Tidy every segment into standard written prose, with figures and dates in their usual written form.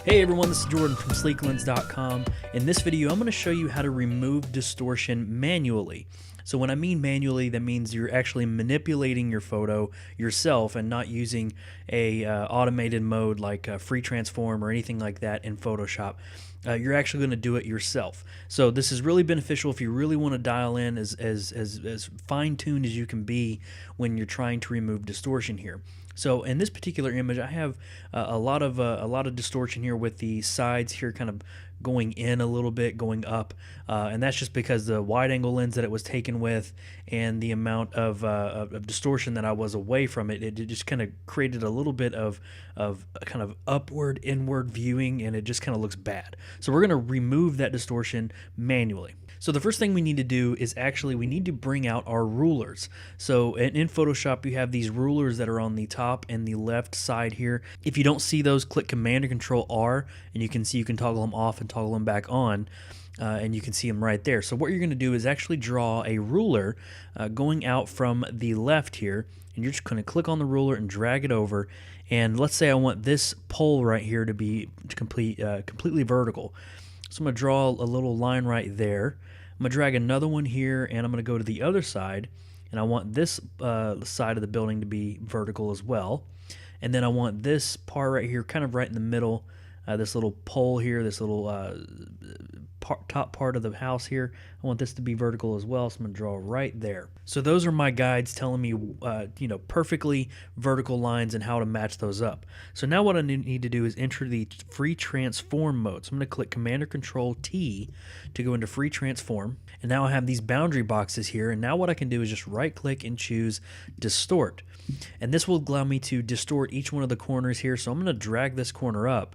Hey everyone, this is Jordan from sleeklens.com. In this video, I'm going to show you how to remove distortion manually. So when I mean manually, that means you're actually manipulating your photo yourself and not using a automated mode like free transform or anything like that in Photoshop. You're actually going to do it yourself. So this is really beneficial if you really want to dial in as fine-tuned as you can be when you're trying to remove distortion here. So in this particular image, I have a lot of distortion here with the sides here kind of going in a little bit, going up, and that's just because the wide-angle lens that it was taken with and the amount of distortion that I was away from it. It just kind of created a little bit of kind of upward, inward viewing, and it just kind of looks bad. So we're going to remove that distortion manually. So the first thing we need to do is we need to bring out our rulers. So in Photoshop, you have these rulers that are on the top and the left side here. If you don't see those, click Command or Control R, and you can see you can toggle them off and toggle them back on. And you can see them right there. So what you're going to do is actually draw a ruler going out from the left here, and you're just going to click on the ruler and drag it over. And let's say I want this pole right here to be completely vertical. So I'm going to draw a little line right there. I'm going to drag another one here, and I'm going to go to the other side, and I want this side of the building to be vertical as well. And then I want this part right here, kind of right in the middle, this little pole here, this little top part of the house here. I want this to be vertical as well, so I'm going to draw right there. So those are my guides telling me, perfectly vertical lines and how to match those up. So now what I need to do is enter the free transform mode. So I'm going to click Command or Control T to go into free transform. And now I have these boundary boxes here. And now what I can do is just right click and choose distort. And this will allow me to distort each one of the corners here. So I'm going to drag this corner up,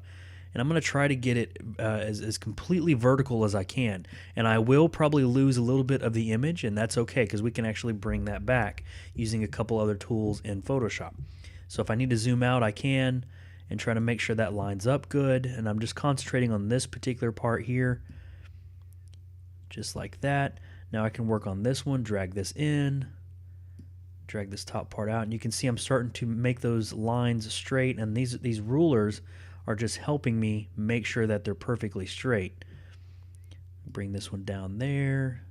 and I'm going to try to get it as completely vertical as I can. And I will probably lose a little bit of the image, and that's okay because we can actually bring that back using a couple other tools in Photoshop. So if I need to zoom out, I can, and try to make sure that lines up good. And I'm just concentrating on this particular part here, just like that. Now I can work on this one, drag this in, drag this top part out, and you can see I'm starting to make those lines straight, and these rulers are just helping me make sure that they're perfectly straight. Bring this one down there.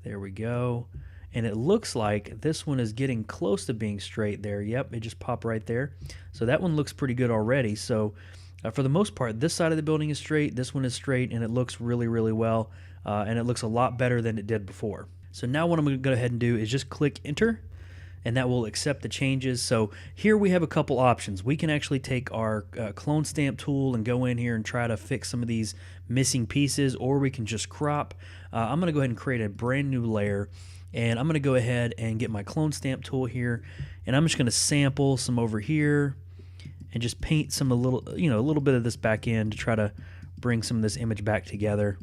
There we go. And it looks like this one is getting close to being straight there. Yep, it just popped right there. So that one looks pretty good already. So for the most part, this side of the building is straight, this one is straight, and it looks really, really well. And it looks a lot better than it did before. So now what I'm going to go ahead and do is just click Enter, and that will accept the changes. So here we have a couple options. We can actually take our clone stamp tool and go in here and try to fix some of these missing pieces, or we can just crop. I'm going to go ahead and create a brand new layer, and I'm going to go ahead and get my clone stamp tool here, and I'm just going to sample some over here and just paint a little bit of this back in to try to bring some of this image back together,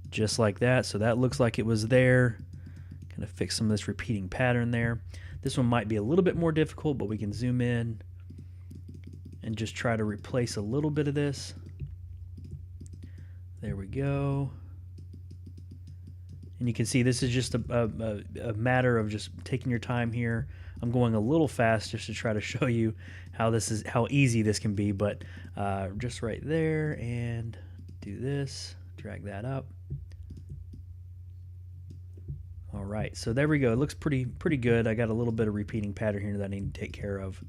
just like that. So that looks like it was there. Kind of fix some of this repeating pattern there. This one might be a little bit more difficult, but we can zoom in and just try to replace a little bit of this. There we go. And you can see this is just a matter of just taking your time here. I'm going a little fast just to try to show you how easy this can be, but just right there, and do this, drag that up. All right, so there we go. It looks pretty good. I got a little bit of repeating pattern here that I need to take care of.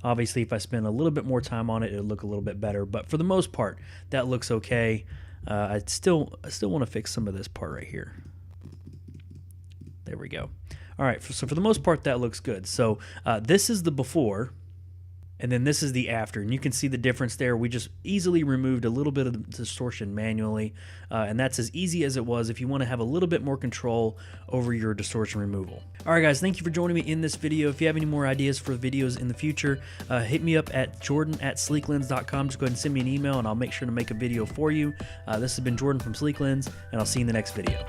Obviously, if I spend a little bit more time on it, it'll look a little bit better. But for the most part, that looks okay. I still want to fix some of this part right here. There we go. All right, so for the most part, that looks good. So this is the before, and then this is the after, and you can see the difference there. We just easily removed a little bit of the distortion manually, and that's as easy as it was if you want to have a little bit more control over your distortion removal. All right, guys, thank you for joining me in this video. If you have any more ideas for videos in the future, hit me up at jordan@sleeklens.com. Just go ahead and send me an email, and I'll make sure to make a video for you. This has been Jordan from Sleeklens, and I'll see you in the next video.